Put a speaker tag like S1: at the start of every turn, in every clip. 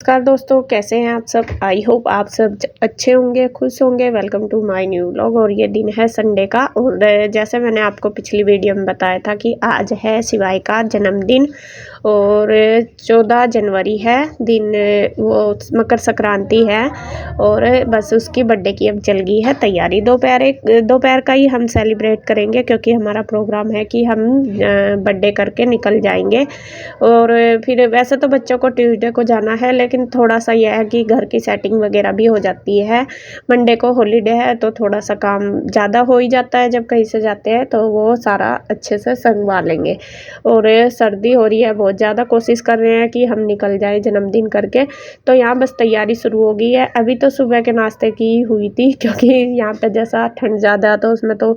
S1: नमस्कार दोस्तों, कैसे हैं आप सब। आई होप आप सब अच्छे होंगे, खुश होंगे। Welcome to my new vlog. और ये दिन है संडे का। और जैसे मैंने आपको पिछली वीडियो में बताया था कि आज है शिवाय का जन्मदिन और 14 जनवरी है दिन, वो मकर संक्रांति है। और बस उसकी बर्थडे की अब चल गई है तैयारी। दोपहर का ही हम सेलिब्रेट करेंगे क्योंकि हमारा प्रोग्राम है कि हम बर्थडे करके निकल जाएंगे। और फिर वैसे तो बच्चों को ट्यूसडे को जाना है, लेकिन थोड़ा सा यह है कि घर की सेटिंग वगैरह भी हो जाती है। मंडे को हॉलीडे है तो थोड़ा सा काम ज़्यादा हो ही जाता है। जब कहीं से जाते हैं तो वो सारा अच्छे से संगवा लेंगे। और सर्दी हो रही है बहुत ज़्यादा, कोशिश कर रहे हैं कि हम निकल जाएं जन्मदिन करके। तो यहाँ बस तैयारी शुरू हो गई है। अभी तो सुबह के नाश्ते की हुई थी क्योंकि यहाँ पे जैसा ठंड ज़्यादा तो उसमें तो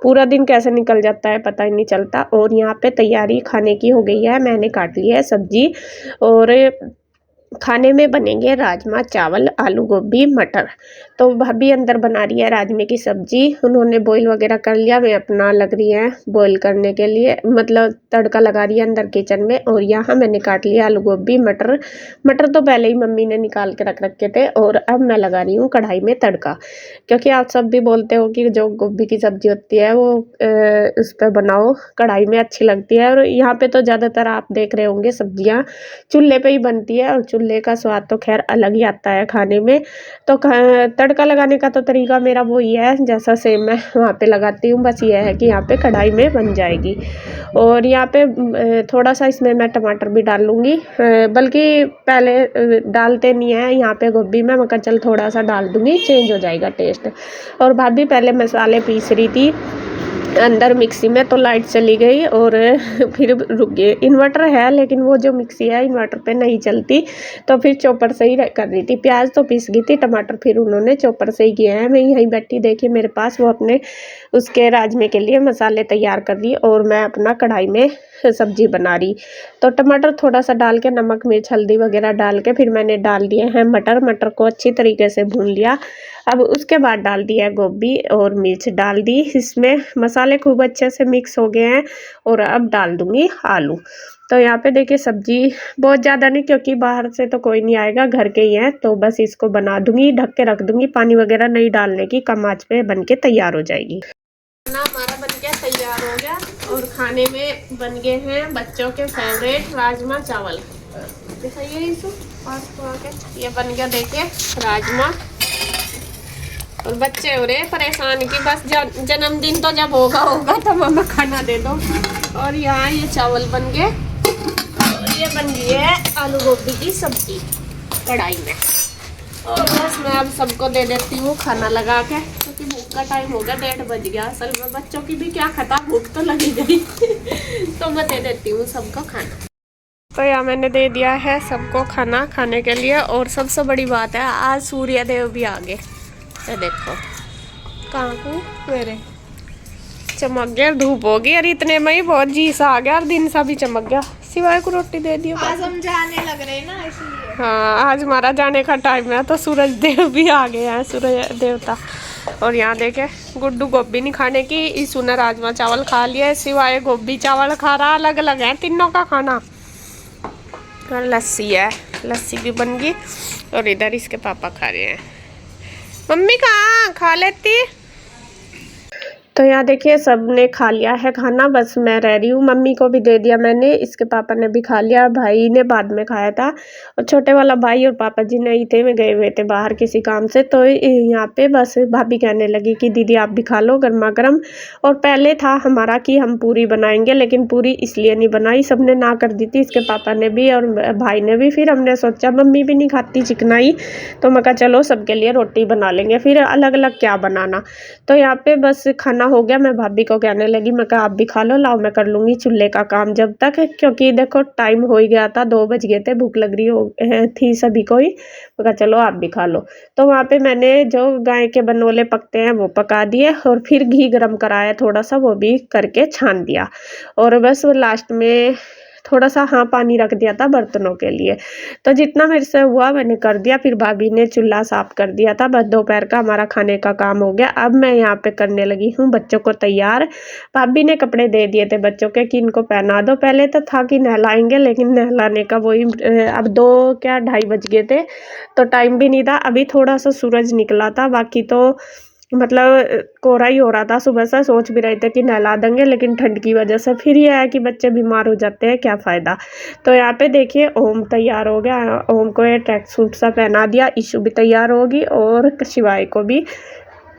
S1: पूरा दिन कैसे निकल जाता है पता ही नहीं चलता। और यहाँ पे तैयारी खाने की हो गई है। मैंने काट ली है सब्जी और खाने में बनेंगे राजमा चावल, आलू गोभी मटर। तो भाभी अंदर बना रही है राजमे की सब्जी। उन्होंने बॉईल वगैरह कर लिया, वे अपना लग रही है बॉईल करने के लिए, मतलब तड़का लगा रही है अंदर किचन में। और यहाँ मैंने काट लिया आलू गोभी मटर। मटर तो पहले ही मम्मी ने निकाल के रख रखे थे और अब मैं लगा रही हूँ कढ़ाई में तड़का। क्योंकि आप सब भी बोलते हो कि जो गोभी की सब्जी होती है वो उस पर बनाओ, कढ़ाई में अच्छी लगती है। और यहाँ पे तो ज़्यादातर आप देख रहे होंगे सब्जियाँ चूल्हे पे ही बनती है और चूल्हे का स्वाद तो खैर अलग ही आता है खाने में। तो तड़का लगाने का तो तरीका मेरा वही है जैसा सेम मैं वहाँ पे लगाती हूँ, बस ये है कि यहाँ पे कढ़ाई में बन जाएगी। और यहाँ पे थोड़ा सा इसमें मैं टमाटर भी डाल लूँगी, बल्कि पहले डालते नहीं है यहाँ पे गोभी में, मगर चल थोड़ा सा डाल दूँगी, चेंज हो जाएगा टेस्ट। और भाभी पहले मसाले पीस रही थी अंदर मिक्सी में, तो लाइट चली गई और फिर रुक गए। इन्वर्टर है लेकिन वो जो मिक्सी है इन्वर्टर पे नहीं चलती, तो फिर चॉपर से ही कर रही थी। प्याज तो पीस गई थी, टमाटर फिर उन्होंने चॉपर से ही किए हैं। मैं यहीं बैठी देखिए मेरे पास वो अपने उसके राजमे के लिए मसाले तैयार कर रही और मैं अपना कढ़ाई में सब्जी बना रही। तो टमाटर थोड़ा सा डाल के, नमक मिर्च हल्दी वगैरह डाल के फिर मैंने डाल दिए हैं मटर को अच्छी तरीके से भून लिया। अब उसके बाद डाल दिया गोभी और मिर्च डाल दी। इसमें मसाले खूब अच्छे से मिक्स हो गए हैं और अब डाल दूंगी आलू। तो यहाँ पे देखिए सब्जी बहुत ज़्यादा नहीं, क्योंकि बाहर से तो कोई नहीं आएगा, घर के ही हैं, तो बस इसको बना दूंगी, ढक के रख दूंगी, पानी वगैरह नहीं डालने की, कम आंच पे बन के तैयार हो जाएगी। खाना हमारा बन के तैयार हो गया और खाने में बन गए हैं बच्चों के फेवरेट राजमा चावल। दिखाइए इसको पास को आके, ये बन गया देखिए राजमा। और बच्चे हो रहे परेशान की बस जन्मदिन तो जब होगा तो मम्मा खाना दे दो। और यहाँ ये चावल बन गए और ये बन गई है आलू गोभी की सब्जी कढ़ाई में। और बस मैं अब सबको दे देती हूँ खाना लगा के, क्योंकि भूख का टाइम हो गया, 1:30 बज गया। असल में बच्चों की भी क्या खाता, भूख तो लगी गई तो मैं दे देती हूँ सबको खाना। तो यहाँ मैंने दे दिया है सबको खाना खाने के लिए। और सबसे बड़ी बात है आज सूर्य देव भी आ गए। ये देखो कहाँ को मेरे चमक गया, धूप हो गई और इतने में ही बहुत जी सा आ गया और दिन सा भी चमक गया। सिवाय को रोटी दे दियो,
S2: आज हम जाने लग रहे हैं ना इसलिए।
S1: हाँ आज हमारा जाने का टाइम है, तो सूरज देव भी आ गए हैं, सूरज देवता। और यहाँ देखे गुड्डू गोभी नहीं खाने की, ईसू ने राजमा चावल खा लिया, सिवाय गोभी चावल खा रहा। अलग अलग है तीनों का खाना। और लस्सी है, लस्सी भी बन गई। और इधर इसके पापा खा रहे हैं। मम्मी कहाँ खा लेती। तो यहाँ देखिए सबने खा लिया है खाना, बस मैं रह रही हूँ। मम्मी को भी दे दिया मैंने, इसके पापा ने भी खा लिया, भाई ने बाद में खाया था। और छोटे वाला भाई और पापा जी नहीं थे, वे गए हुए थे बाहर किसी काम से। तो यहाँ पे बस भाभी कहने लगी कि दीदी आप भी खा लो गर्मा गर्म। और पहले था हमारा कि हम पूरी बनाएंगे, लेकिन पूरी इसलिए नहीं बनाई, सबने ना कर दी थी, इसके पापा ने भी और भाई ने भी। फिर हमने सोचा मम्मी भी नहीं खाती चिकनाई, तो मैं कहा चलो सबके लिए रोटी बना लेंगे, फिर अलग अलग क्या बनाना। तो यहाँ पे बस खाना हो गया। मैं भाभी को कहने लगी, मैं कहा आप भी खा लो, लाओ मैं कर लूँगी चूल्हे का काम जब तक, क्योंकि देखो टाइम हो ही गया था, 2 बज गए थे, भूख लग रही थी सभी को ही। मैं कहा चलो आप भी खा लो। तो वहाँ पे मैंने जो गाय के बनोले पकते हैं वो पका दिए और फिर घी गरम कराया थोड़ा सा, वो भी करके छान दिया। और बस लास्ट में थोड़ा सा हाँ पानी रख दिया था बर्तनों के लिए। तो जितना मेरे से हुआ मैंने कर दिया। फिर भाभी ने चूल्हा साफ कर दिया था। बस दोपहर का हमारा खाने का काम हो गया। अब मैं यहाँ पे करने लगी हूँ बच्चों को तैयार। भाभी ने कपड़े दे दिए थे बच्चों के कि इनको पहना दो। पहले तो था कि नहलाएंगे, लेकिन नहलाने का वही अब 2 बज गए थे तो टाइम भी नहीं था। अभी थोड़ा सा सूरज निकला था, बाकी तो मतलब कोहरा ही हो रहा था सुबह से। सोच भी रहे थे कि नहला देंगे, लेकिन ठंड की वजह से फिर ये है कि बच्चे बीमार हो जाते हैं, क्या फ़ायदा। तो यहाँ पे देखिए ओम तैयार हो गया। ओम को ये ट्रैक सूट सा पहना दिया। ईशु भी तैयार होगी और शिवाय को भी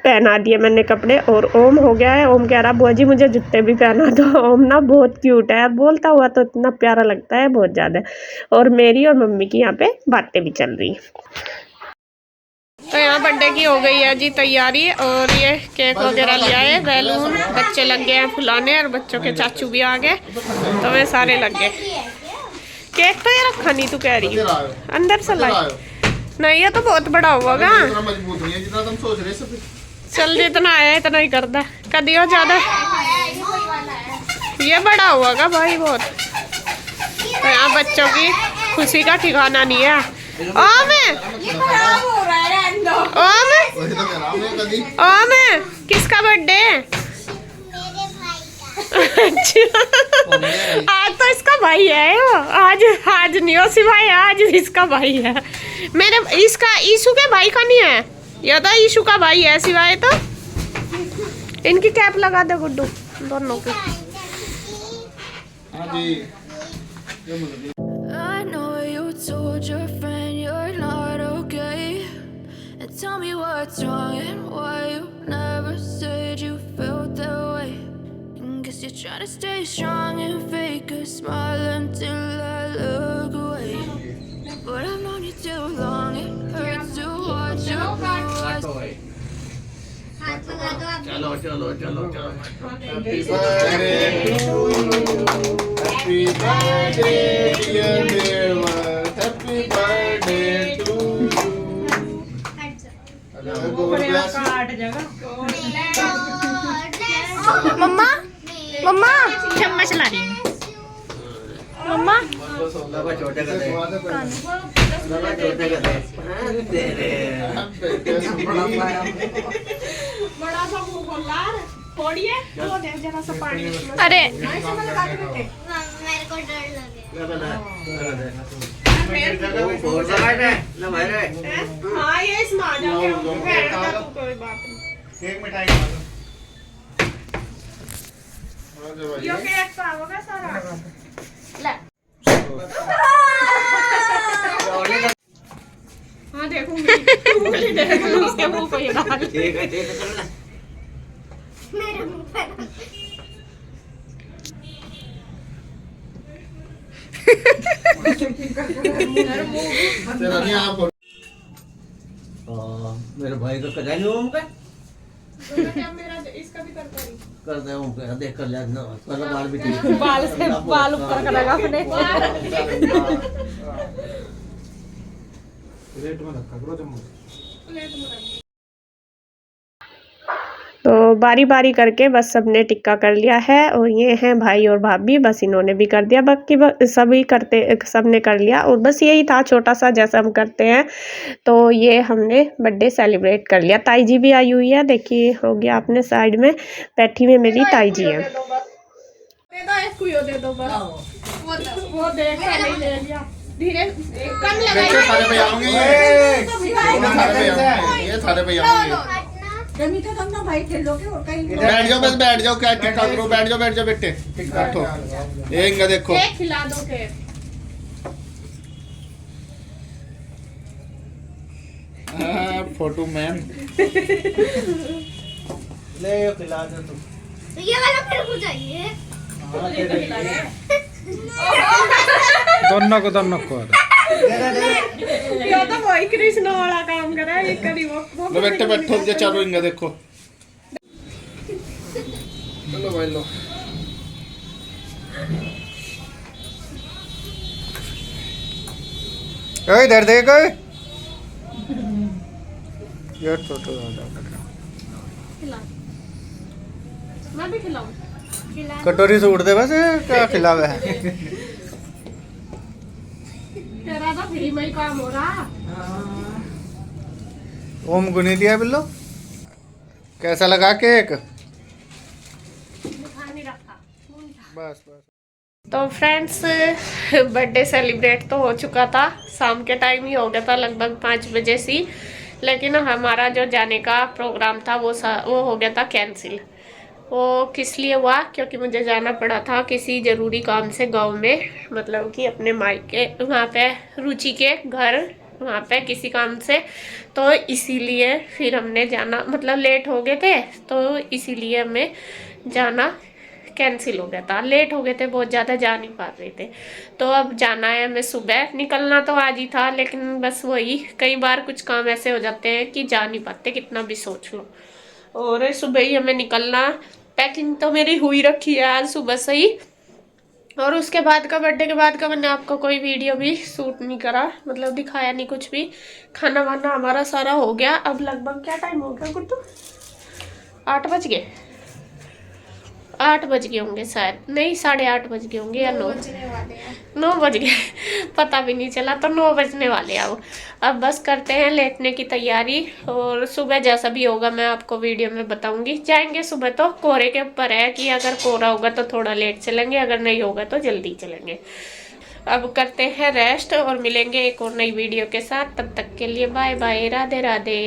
S1: पहना दिए मैंने कपड़े। और ओम हो गया है। ओम कह रहा बुआ जी मुझे जूते भी पहना दो। ओम ना बहुत क्यूट है, बोलता हुआ तो इतना प्यारा लगता है, बहुत ज़्यादा। और मेरी और मम्मी की यहाँ पे बातें भी चल रही हैं। तो यहाँ बर्थडे की हो गई है जी तैयारी। और ये केक वगैरह लिया है, बैलून बच्चे लग गए हैं फुलाने, और बच्चों के चाचू भी आ गए, तो वे सारे लग गए। केक तो ये रखा नहीं, तू कह रही है अंदर से लाए? नहीं ये तो बहुत बड़ा होगा।
S3: मजबूत नहीं है जितना तुम सोच रहे सब।
S1: चल जितना आया इतना ही करता। कदी हो ज्यादा, ये बड़ा होगा भाई बहुत। तो यहाँ बच्चों की खुशी का ठिकाना नहीं है। ओम ओम किसका बर्थडे है? अच्छा आज तो इसका भाई है वो। आज नहीं हो सिवाय, आज इसका भाई है। मेरे इसका ईशु के भाई का नहीं है, ये तो ईशु का भाई है सिवाय। तो इनकी कैप लगा दे गुड्डू दोनों की।
S4: I know you told your friend you're not okay, and tell me what's wrong and why you never said you felt that way. And guess you're trying to stay strong and fake a smile until I look away. But I've known you too long, it hurts to watch you grow.
S3: चलो चलो चलो चलो। Happy birthday to you. Happy birthday dear Dewa. Happy birthday to you.
S1: मम्मा मम्मा चम्मच ला रही मम्मा।
S3: छोटे
S1: बड़ा सा फोड़िए जरा सा पानी। अरे
S2: मेरे को डर लगे।
S1: हाँ ये इसमें आ जाओगे, कोई बात नहीं।
S3: एक मिठाई
S1: यो केक का होगा सारा। ले हाँ देखूंगी उसके मुंह को ये डाल।
S3: ठीक है
S2: मेरे मुंह पे
S3: मेरे भाई का कदा नहीं ओम का
S1: मेरा इसका भी
S3: कर दे ओम का देख कर ले ना कर बाल भी ठीक
S1: बाल से बाल ऊपर करेगा अपने।
S3: प्लेट में रखा करो चम्मच।
S1: तो बारी बारी करके बस सबने टिक्का कर लिया है। और ये हैं भाई और भाभी, बस इन्होंने भी कर दिया। बाकी सभी करते सबने कर लिया। और बस यही था छोटा सा जैसा हम करते हैं। तो ये हमने बर्थडे सेलिब्रेट कर लिया। ताई जी भी आई हुई है, देखिए हो गया अपने साइड में बैठी हुई मेरी ताई जी है। दे दो वो देख नहीं ले लिया धीरे कम लगाइए।
S3: सारे पे आऊंगे ये सारे पे आऊंगे।
S5: भाई खेलोगे और कहीं
S3: बैठ जाओ बस बैठ जाओ क्या टिक्का करो बैठ जाओ बेटे बैठो। एक देखो
S1: केक खिला दो केक।
S3: फोटो मैम ले खिला दो तुम।
S2: ये वाला फिर हो जाइए।
S6: दोनों को
S1: ये तो वही कृष्ण वाला काम कर रहा है। ये करी वो
S3: लो बेटे बैठो जो चलो इंगा देखो चलो भाई लो।
S6: ओए इधर देख ओए ये छोटो
S1: मैं भी खिलाऊं।
S6: कटोरी से उड़ दे बस क्या खिलावे है।
S1: तेरा तो फ्री में ही काम हो रहा।
S6: ओम को नहीं दिया बिल्लो। कैसा लगा केक? बस बस।
S1: तो फ्रेंड्स बर्थडे सेलिब्रेट तो हो चुका था, शाम के टाइम ही हो गया था, लगभग 5 बजे से। लेकिन हमारा जो जाने का प्रोग्राम था वो हो गया था कैंसिल। वो किस लिए हुआ? क्योंकि मुझे जाना पड़ा था किसी ज़रूरी काम से गांव में, मतलब कि अपने मायके वहाँ पे रुचि के घर, वहाँ पे किसी काम से। तो इसीलिए फिर हमने जाना, मतलब लेट हो गए थे, तो इसीलिए हमें जाना कैंसिल हो गया था। लेट हो गए थे बहुत ज़्यादा, जा नहीं पा रहे थे। तो अब जाना है हमें सुबह। निकलना तो आज ही था, लेकिन बस वही, कई बार कुछ काम ऐसे हो जाते हैं कि जा नहीं पाते, कितना भी सोच लो। और सुबह ही हमें निकलना। पैकिंग तो मेरी हुई रखी है आज सुबह से ही। और उसके बाद का, बर्थडे के बाद का, मैंने आपको कोई वीडियो भी शूट नहीं करा, मतलब दिखाया नहीं कुछ भी। खाना वाना हमारा सारा हो गया। अब लगभग क्या टाइम हो गया गुड्डू? 8 बज गए। 8 बज गए होंगे शायद, नहीं 8:30 बज गए होंगे या 9 बज गए पता भी नहीं चला। तो 9 बजने वाले आओ। अब बस करते हैं लेटने की तैयारी, और सुबह जैसा भी होगा मैं आपको वीडियो में बताऊंगी। जाएंगे सुबह तो कोहरे के ऊपर है कि अगर कोहरा होगा तो थोड़ा लेट चलेंगे, अगर नहीं होगा तो जल्दी चलेंगे। अब करते हैं रेस्ट और मिलेंगे एक और नई वीडियो के साथ। तब तक के लिए बाय बाय, राधे राधे।